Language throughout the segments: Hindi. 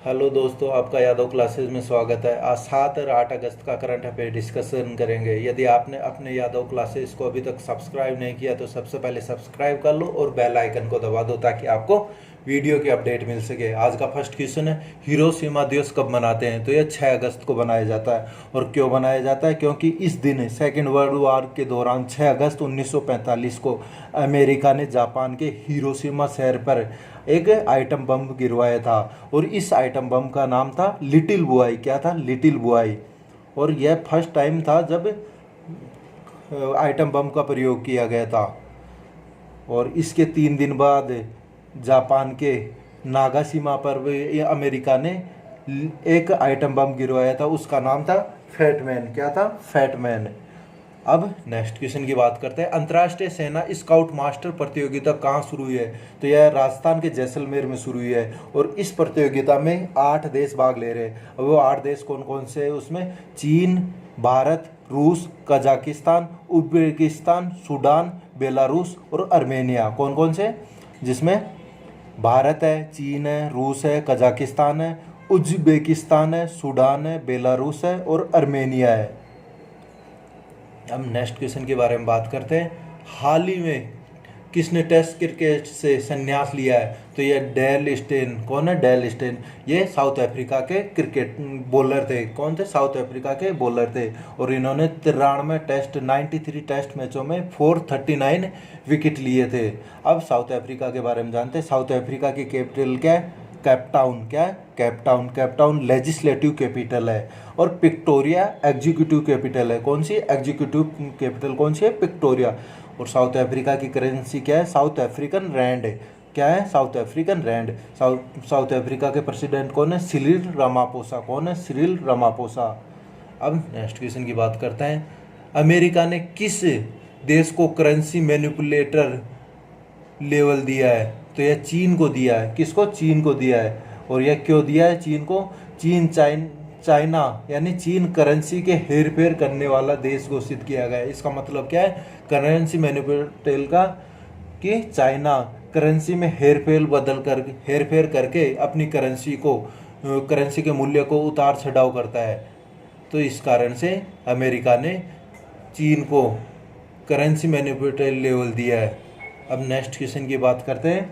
हेलो दोस्तों, आपका यादव क्लासेस में स्वागत है। आज 7 और 8 अगस्त का करंट अफेयर डिस्कशन करेंगे। यदि आपने अपने यादव क्लासेस को अभी तक सब्सक्राइब नहीं किया तो सबसे पहले सब्सक्राइब कर लो और बेल आइकन को दबा दो ताकि आपको वीडियो की अपडेट मिल सके। आज का फर्स्ट क्वेश्चन है, हिरोशिमा दिवस कब मनाते हैं? तो यह 6 अगस्त को बनाया जाता है। और क्यों बनाया जाता है? क्योंकि इस दिन सेकेंड वर्ल्ड वॉर के दौरान 6 अगस्त 1945 को अमेरिका ने जापान के हिरोशिमा शहर पर एक आइटम बम गिरवाया था। और इस आइटम बम का नाम था लिटिल बुआई। क्या था? लिटिल बुआई। और यह फर्स्ट टाइम था जब आइटम बम का प्रयोग किया गया था। और इसके 3 दिन बाद जापान के नागासाकी पर भी अमेरिका ने एक आइटम बम गिरवाया था, उसका नाम था फैटमैन। क्या था? फैटमैन। अब नेक्स्ट क्वेश्चन की बात करते हैं। अंतर्राष्ट्रीय सेना स्काउट मास्टर प्रतियोगिता कहाँ शुरू हुई है? तो यह राजस्थान के जैसलमेर में शुरू हुई है। और इस प्रतियोगिता में 8 देश भाग ले रहे हैं। अब वो 8 देश कौन कौन से हैं? उसमें चीन, भारत, रूस, कजाकिस्तान, उज्बेकिस्तान, सूडान, बेलारूस और आर्मेनिया। कौन कौन से? जिसमें भारत है, चीन है, रूस है, कजाकिस्तान है, उज्बेकिस्तान है, सूडान है, बेलारूस है और आर्मेनिया है। अब नेक्स्ट क्वेश्चन के बारे में बात करते हैं। हाल ही में किसने टेस्ट क्रिकेट से संन्यास लिया है? तो ये डेल स्टेन। कौन है? Dale Steyn. ये साउथ अफ्रीका के क्रिकेट बॉलर थे। कौन थे? साउथ अफ्रीका के बॉलर थे। और इन्होंने 93 टेस्ट मैचों में 439 विकेट लिए थे। अब साउथ अफ्रीका के बारे में जानते हैं। साउथ अफ्रीका की कैपिटल क्या है? कैपटाउन। क्या है? कैपटाउन। कैपटाउन लेजिस्लेटिव कैपिटल है। और पिक्टोरिया एग्जीक्यूटिव कैपिटल है। कौन सी? एग्जीक्यूटिव कैपिटल कौन सी है? पिक्टोरिया। और साउथ अफ्रीका की करेंसी क्या है? South African rand. क्या है? South African rand. South Africa के प्रेसिडेंट कौन है? Cyril Ramaphosa. कौन है? Cyril Ramaphosa. अब नेक्स्ट क्वेश्चन की बात करते हैं। अमेरिका ने किस देश को करेंसी मैनिपुलेटर लेवल दिया है? तो यह चीन को दिया है। किसको? चीन को दिया है। और यह क्यों दिया है चीन को? चाइना यानी चीन करेंसी के हेरफेर करने वाला देश घोषित किया गया है। इसका मतलब क्या है? करेंसी मैनिपुलेटर का कि चाइना करेंसी में हेरफेर करके अपनी करेंसी के मूल्य को उतार चढ़ाव करता है। तो इस कारण से अमेरिका ने चीन को करेंसी मैनिपुलेटर लेवल दिया है। अब नेक्स्ट क्वेश्चन की बात करते हैं।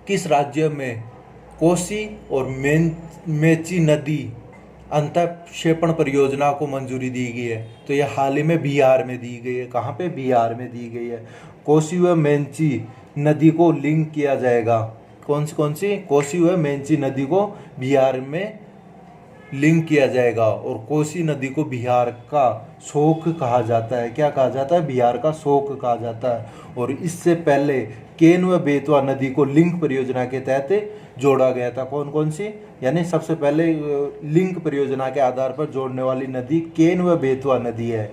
किस राज्य में कोसी और मेची नदी अंतःक्षेपण परियोजना को मंजूरी दी गई है? तो यह हाल ही में बिहार में दी गई है। कहाँ पे? बिहार में दी गई है। कोसी व मेची नदी को लिंक किया जाएगा। कौन सी? कोसी व मेची नदी को बिहार में लिंक किया जाएगा। और कोसी नदी को बिहार का शोक कहा जाता है। क्या कहा जाता है? बिहार का शोक कहा जाता है। और इससे पहले केन व बेतवा नदी को लिंक परियोजना के तहत जोड़ा गया था। कौन सी? यानी सबसे पहले लिंक परियोजना के आधार पर जोड़ने वाली नदी केन व बेतवा नदी है।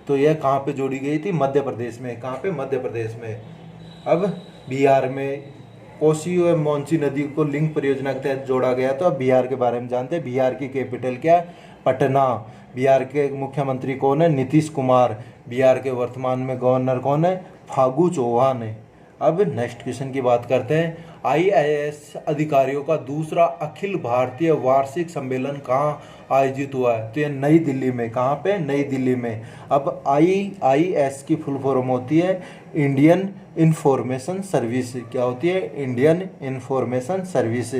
तो यह कहाँ पे जोड़ी गई थी? मध्य प्रदेश में। कहाँ पे? मध्य प्रदेश में। अब बिहार में कोसी व मेची नदी को लिंक परियोजना के तहत जोड़ा गया। तो अब बिहार के बारे में जानते हैं। बिहार की कैपिटल क्या है? पटना। बिहार के मुख्यमंत्री कौन है? नीतीश कुमार। बिहार के वर्तमान में गवर्नर कौन है? फागू चौहान है। अब नेक्स्ट क्वेश्चन की बात करते हैं। आईएएस अधिकारियों का दूसरा अखिल भारतीय वार्षिक सम्मेलन कहाँ आयोजित हुआ है? तो ये नई दिल्ली में। कहाँ पे? नई दिल्ली में। अब आईएएस की फुल फॉर्म होती है इंडियन इंफॉर्मेशन सर्विस। क्या होती है? Indian information service.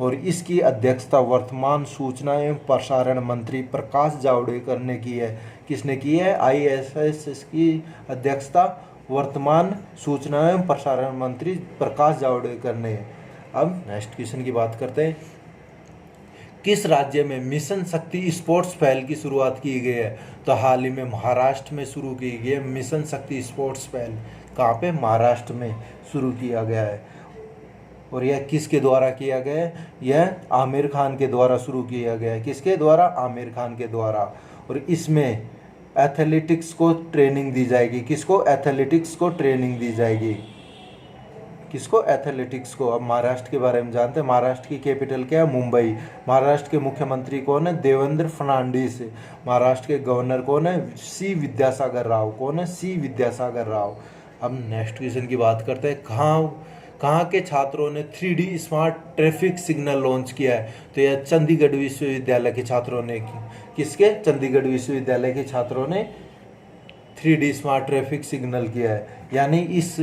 और इसकी अध्यक्षता वर्तमान सूचना एवं प्रसारण मंत्री प्रकाश जावड़ेकर ने की है। किसने की है? आईएएस की अध्यक्षता वर्तमान सूचना एवं प्रसारण मंत्री प्रकाश जावड़ेकर ने। अब नेक्स्ट क्वेश्चन की बात करते हैं। किस राज्य में मिशन शक्ति स्पोर्ट्स पहल की शुरुआत की गई है? तो हाल ही में महाराष्ट्र में शुरू की गई है मिशन शक्ति स्पोर्ट्स पहल। कहाँ पे? महाराष्ट्र में शुरू किया गया है। और यह किसके द्वारा किया गया है? यह आमिर खान के द्वारा शुरू किया गया है। किसके द्वारा? आमिर खान के द्वारा। और इसमें एथलेटिक्स को ट्रेनिंग दी जाएगी। किसको? एथलेटिक्स को ट्रेनिंग दी जाएगी। किसको? एथलेटिक्स को। अब महाराष्ट्र के बारे में जानते हैं। महाराष्ट्र की कैपिटल क्या है? मुंबई। महाराष्ट्र के मुख्यमंत्री कौन है? देवेंद्र फडणवीस। महाराष्ट्र के गवर्नर कौन है? सी विद्यासागर राव। कौन है? सी विद्यासागर राव। अब नेक्स्ट क्वेश्चन की बात करते हैं। कहाँ के छात्रों ने 3D smart traffic signal launch किया है? तो यह चंडीगढ़ विश्वविद्यालय के छात्रों ने किसके? चंडीगढ़ विश्वविद्यालय के छात्रों ने 3D स्मार्ट ट्रैफिक सिग्नल किया है। यानी इस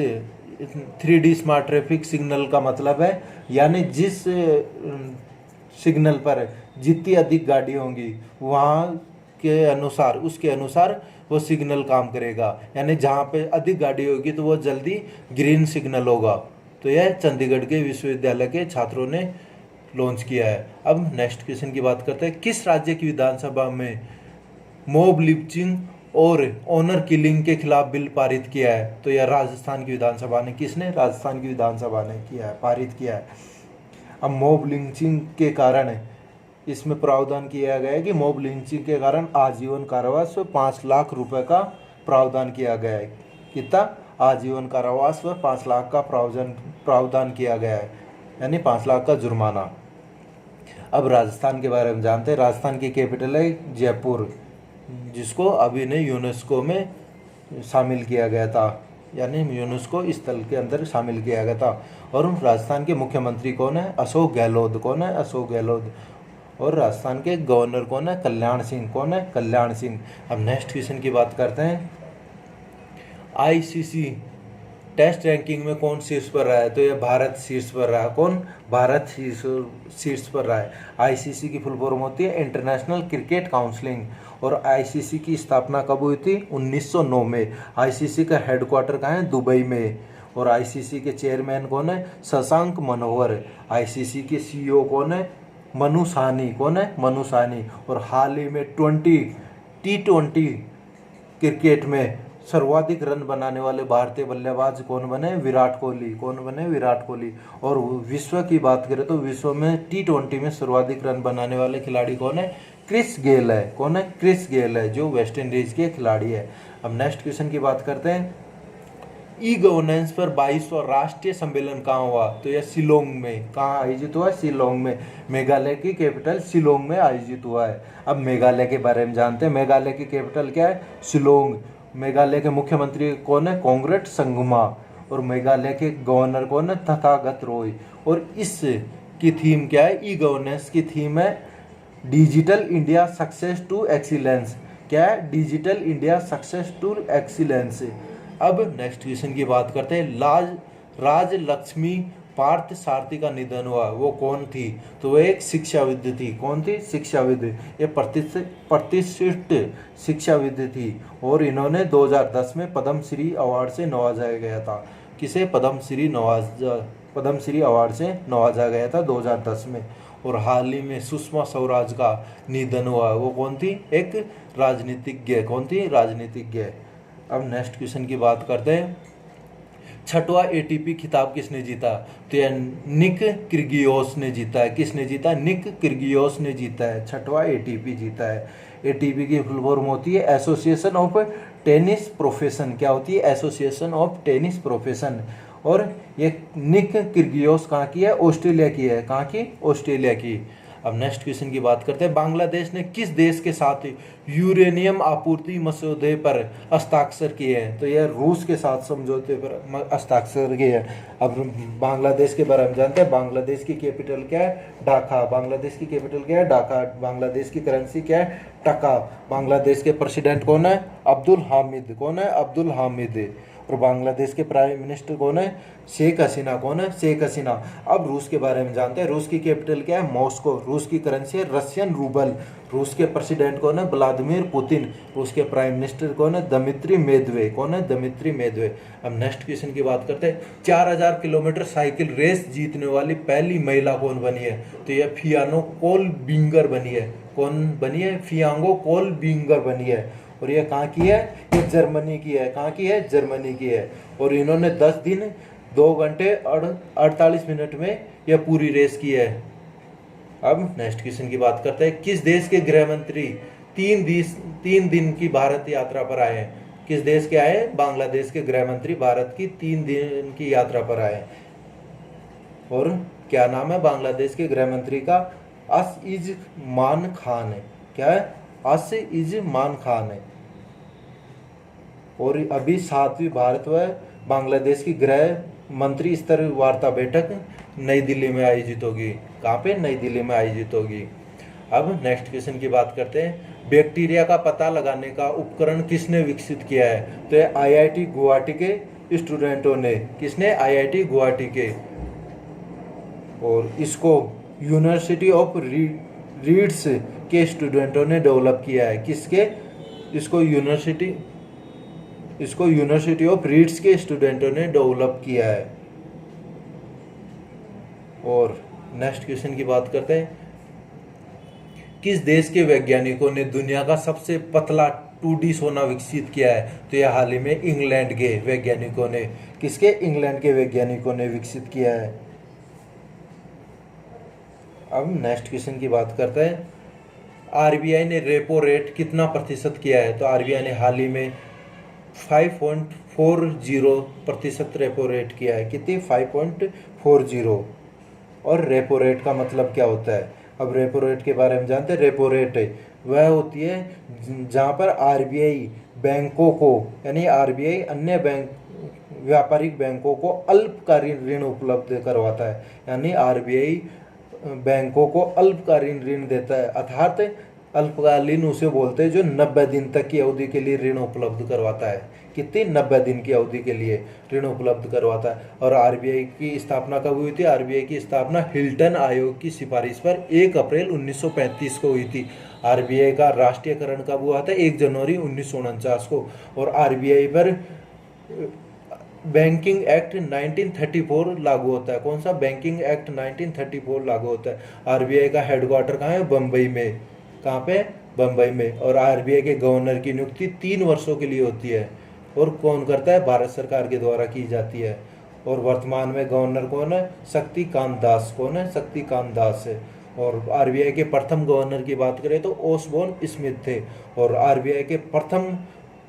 3D स्मार्ट ट्रैफिक सिग्नल का मतलब है, यानी जिस सिग्नल पर जितनी अधिक गाड़ी होंगी वहाँ के अनुसार, उसके अनुसार वो सिग्नल काम करेगा। यानी जहाँ पे अधिक गाड़ी होगी तो वो जल्दी ग्रीन सिग्नल होगा। तो यह चंडीगढ़ के विश्वविद्यालय के छात्रों ने लॉन्च किया है। अब नेक्स्ट क्वेश्चन की बात करते हैं, किस राज्य की विधानसभा में मॉब लिंचिंग और ऑनर किलिंग के खिलाफ बिल पारित किया है? तो यह राजस्थान की विधानसभा ने, किसने? राजस्थान की विधानसभा ने किया है, पारित किया है। अब मॉब लिंचिंग के कारण इसमें प्रावधान किया गया है कि मॉब लिंचिंग के कारण आजीवन कारावास व 5 लाख रुपए का प्रावधान किया गया है। कितना? आजीवन कारावास व 5 लाख का प्रावधान किया गया है, यानी 5 लाख का जुर्माना। अब राजस्थान के बारे में जानते हैं। राजस्थान की कैपिटल है जयपुर, जिसको अभी ने यूनेस्को में शामिल किया गया था, यानी यूनेस्को स्थल के अंदर शामिल किया गया था। और राजस्थान के मुख्यमंत्री कौन है? अशोक गहलोत। कौन है? अशोक गहलोत। और राजस्थान के गवर्नर कौन है? कल्याण सिंह। कौन है? कल्याण सिंह। अब नेक्स्ट क्वेश्चन की बात करते हैं, ICC टेस्ट रैंकिंग में कौन शीर्ष पर रहा है? तो यह भारत शीर्ष पर रहा है। कौन? भारत शीर्ष पर रहा है। ICC की फुल फॉर्म होती है इंटरनेशनल क्रिकेट काउंसिलिंग। और ICC की स्थापना कब हुई थी? 1909 में। ICC का हेडक्वार्टर कहाँ है? दुबई में। और ICC के चेयरमैन कौन है? शशांक मनोहर। ICC के CEO कौन है? मनु साहनी। कौन है? मनु साहनी। और हाल ही में T20 क्रिकेट में सर्वाधिक रन बनाने वाले भारतीय बल्लेबाज कौन बने? विराट कोहली। कौन बने? विराट कोहली। और विश्व की बात करें तो विश्व में T20 में सर्वाधिक रन बनाने वाले खिलाड़ी कौन है? क्रिस गेल है। कौन है? क्रिस गेल है, जो वेस्ट इंडीज के खिलाड़ी है। अब नेक्स्ट क्वेश्चन की बात करते हैं, ई गवर्नेंस पर 22वां राष्ट्रीय सम्मेलन कहाँ हुआ? तो यह शिलोंग में। कहाँ आयोजित हुआ? शिलोंग में। मेघालय की कैपिटल शिलोंग में आयोजित हुआ है। अब मेघालय के बारे में जानते हैं। मेघालय की कैपिटल क्या है? शिलोंग। मेघालय के मुख्यमंत्री कौन है? कॉन्ग्रेट संगमा। और मेघालय के गवर्नर कौन है? तथागत रॉय। और इस की थीम क्या है? ई गवर्नेंस की थीम है digital India success to excellence. क्या है? Digital India success to excellence. अब नेक्स्ट क्वेश्चन की बात करते हैं, राजलक्ष्मी पार्थ सारथी का निधन हुआ, वो कौन थी? तो वो एक शिक्षाविद थी। कौन थी? शिक्षाविद। ये प्रतिष्ठित शिक्षाविद थी। और इन्होंने 2010 में पद्मश्री अवार्ड से नवाजा गया था। किसे? पद्मश्री अवार्ड से नवाजा गया था 2010 में। और हाल ही में सुषमा स्वराज का निधन हुआ, वो कौन थी? एक राजनीतिज्ञ। कौन थी? राजनीतिज्ञ। अब नेक्स्ट क्वेश्चन की बात करते हैं, 6वां ATP खिताब किसने जीता? तो यह निक किर्गियोस ने जीता है। किसने जीता? निक किर्गियोस ने जीता है। 6वां ATP जीता है। ATP की फुल फॉर्म होती है एसोसिएशन ऑफ टेनिस प्रोफेशन। क्या होती है? Association of tennis profession. और ये निक किर्गियोस कहाँ की है? ऑस्ट्रेलिया की है। कहाँ की? ऑस्ट्रेलिया की। अब नेक्स्ट क्वेश्चन की बात करते हैं, बांग्लादेश ने किस देश के साथ यूरेनियम आपूर्ति मसौदे पर हस्ताक्षर किए हैं? तो यह रूस के साथ समझौते पर हस्ताक्षर किए हैं। अब बांग्लादेश के बारे में जानते हैं। बांग्लादेश की कैपिटल क्या है? ढाका। बांग्लादेश की कैपिटल क्या है? ढाका। बांग्लादेश की करेंसी क्या है? टका। बांग्लादेश के प्रेसिडेंट कौन है? अब्दुल हामिद। कौन है? अब्दुल हामिद। और बांग्लादेश के प्राइम मिनिस्टर कौन है? शेख हसीना। कौन है? शेख हसीना। अब रूस के बारे में जानते हैं। रूस की कैपिटल क्या है? मॉस्को। रूस की करेंसी है रशियन रूबल। रूस के प्रेसिडेंट कौन है? Vladimir Putin. रूस के प्राइम मिनिस्टर कौन है? दमित्री मेदवे। कौन है? दमित्री मेदवे। अब नेक्स्ट क्वेश्चन की बात करते हैं, 4000 किलोमीटर साइकिल रेस जीतने वाली पहली महिला कौन बनी है? तो यह फियानो कोलबिंगर बनी है। कौन बनी है? फियांगो कोलबिंगर बनी है। और ये कहाँ की है? ये जर्मनी की है। कहाँ की है? जर्मनी की है। और इन्होंने 10 दिन 2 घंटे 48 मिनट में यह पूरी रेस की है। अब नेक्स्ट क्वेश्चन की बात करते हैं, किस देश के गृह मंत्री 3 दिन की भारत यात्रा पर आए हैं? किस देश के आए? बांग्लादेश के गृह मंत्री भारत की 3 दिन की यात्रा पर आए। और क्या नाम है बांग्लादेश के गृह मंत्री का? अज़मान खान है। क्या है? अज़मान खान है। और अभी 7वीं भारत व बांग्लादेश की गृह मंत्री स्तर वार्ता बैठक नई दिल्ली में आयोजित होगी। कहाँ पे? नई दिल्ली में आयोजित होगी। अब नेक्स्ट क्वेश्चन की बात करते हैं। बैक्टीरिया का पता लगाने का उपकरण किसने विकसित किया है? तो ये आईआईटी गुवाहाटी के स्टूडेंटों ने। किसने? आईआईटी गुवाहाटी के। और इसको यूनिवर्सिटी ऑफ रीड्स के स्टूडेंटों ने डेवलप किया है। किसके? इसको यूनिवर्सिटी ऑफ रीड्स के स्टूडेंटों ने डेवलप किया है। और नेक्स्ट क्वेश्चन की बात करते हैं। किस देश के वैज्ञानिकों ने दुनिया का सबसे पतला 2D सोना विकसित किया है? तो यह हाल ही में इंग्लैंड के वैज्ञानिकों ने। किसके? इंग्लैंड के वैज्ञानिकों ने विकसित किया है। अब नेक्स्ट क्वेश्चन की बात करते हैं। आरबीआई ने रेपो रेट कितना प्रतिशत किया है? तो आरबीआई ने हाल ही में 5.40% रेपो रेट किया है। कितनी? 5.40। और रेपो रेट का मतलब क्या होता है? अब रेपो रेट के बारे में जानते हैं। रेपो रेट वह होती है जहाँ पर आरबीआई बैंकों को, यानी आरबीआई अन्य बैंक व्यापारिक बैंकों को अल्पकालीन ऋण उपलब्ध करवाता है। यानी आरबीआई बैंकों को अल्पकालीन ऋण देता है, अर्थात अल्पकालीन उसे बोलते हैं जो 90 दिन तक की अवधि के लिए ऋण उपलब्ध करवाता है। कितनी? 90 दिन की अवधि के लिए ऋण उपलब्ध करवाता है। और आरबीआई की स्थापना कब हुई थी? आरबीआई की स्थापना हिल्टन आयोग की सिफारिश पर 1 अप्रैल 1935 को हुई थी। आरबीआई का राष्ट्रीयकरण कब हुआ था? 1 जनवरी 1949 को। और आरबीआई पर बैंकिंग एक्ट 1934 लागू होता है। कौन सा? बैंकिंग एक्ट 1934 लागू होता है। आरबीआई का हेडक्वार्टर कहाँ है? बम्बई में। कहाँ पे? बम्बई में। और आरबीआई के गवर्नर की नियुक्ति 3 वर्षों के लिए होती है। और कौन करता है? भारत सरकार के द्वारा की जाती है। और वर्तमान में गवर्नर कौन है? शक्तिकांत दास। कौन है? शक्तिकांत दास है। और आरबीआई के प्रथम गवर्नर की बात करें तो ओसबोर्न स्मिथ थे। और आरबीआई के प्रथम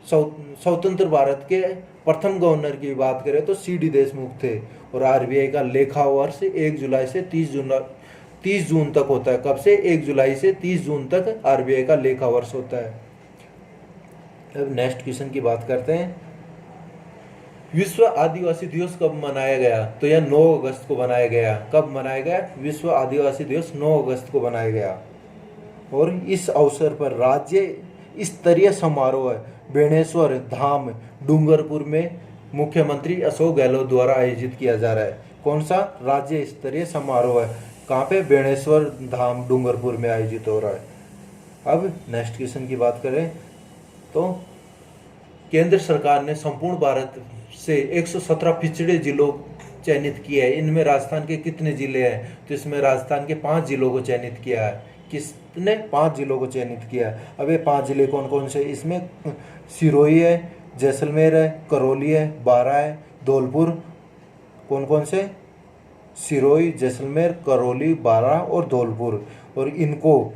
स्वतंत्र भारत के प्रथम गवर्नर की बात करें तो सीडी देशमुख थे। और आरबीआई का लेखा वर्ष 1 जुलाई से 30 जून तक होता है। कब से? 1 जुलाई से 30 जून तक आरबीआई का लेखा वर्ष होता है। अब नेक्स्ट क्वेश्चन की बात करते हैं। विश्व आदिवासी दिवस कब मनाया गया? तो यह 9 अगस्त को बनाया गया। कब मनाया गया? विश्व आदिवासी दिवस 9 अगस्त को बनाया गया। और इस अवसर पर राज्य स्तरीय समारोह बेणेश्वर धाम डूंगरपुर में मुख्यमंत्री अशोक गहलोत द्वारा आयोजित किया जा रहा है। कौन सा? राज्य स्तरीय समारोह है। कहाँ पे? बेणेश्वर धाम डूंगरपुर में आयोजित हो रहा है। अब नेक्स्ट क्वेश्चन की बात करें तो केंद्र सरकार ने संपूर्ण भारत से 117 पिछड़े जिलों चयनित किए हैं। इनमें राजस्थान के कितने जिले हैं? तो इसमें राजस्थान के 5 जिलों को चयनित किया है। किसने? 5 जिलों को चयनित किया है। अब ये 5 जिले कौन कौन से? इसमें सिरोही है, जैसलमेर है, करौली है, बारां है, धौलपुर। कौन कौन से? सिरोही, जैसलमेर, करौली, बारां और धौलपुर। और इनको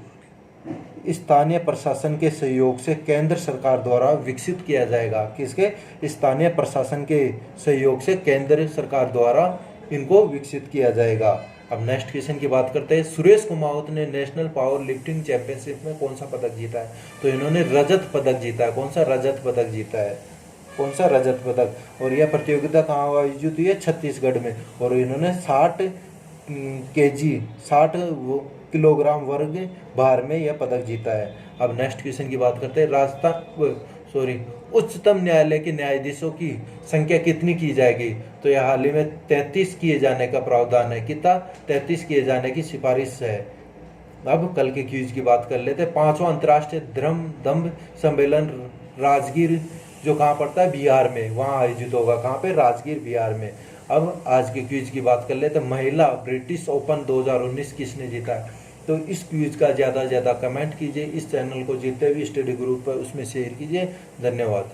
स्थानीय प्रशासन के सहयोग से केंद्र सरकार द्वारा विकसित किया जाएगा। किसके? स्थानीय प्रशासन के सहयोग से केंद्र सरकार द्वारा इनको विकसित किया जाएगा। अब नेक्स्ट क्वेश्चन की बात करते हैं। सुरेश कुमावत ने नेशनल पावर लिफ्टिंग चैंपियनशिप में कौन सा पदक जीता है? तो इन्होंने रजत पदक जीता है। कौन सा? रजत पदक जीता है। कौन सा? रजत पदक। और यह प्रतियोगिता कहाँ आयोजित हुई है? छत्तीसगढ़ में। और इन्होंने 60 किलोग्राम वर्ग भार में यह पदक जीता है। अब नेक्स्ट क्वेश्चन की बात करते हैं। उच्चतम न्यायालय के न्यायाधीशों की संख्या कितनी की जाएगी? तो यह हाल ही में 33 किए जाने का प्रावधान है। कितना? 33 किए जाने की सिफारिश है। अब कल के क्विज की बात कर लेते हैं। 5वां अंतर्राष्ट्रीय धर्म दम्भ सम्मेलन राजगीर जो कहाँ पड़ता है? बिहार में। वहाँ आयोजित होगा। कहाँ पे? राजगीर, बिहार में। अब आज के क्विज की बात कर लेते हैं। महिला ब्रिटिश ओपन 2019 किसने जीता है? तो इस क्विज का ज़्यादा से ज़्यादा कमेंट कीजिए। इस चैनल को जितने भी स्टडी ग्रुप है उसमें शेयर कीजिए। धन्यवाद।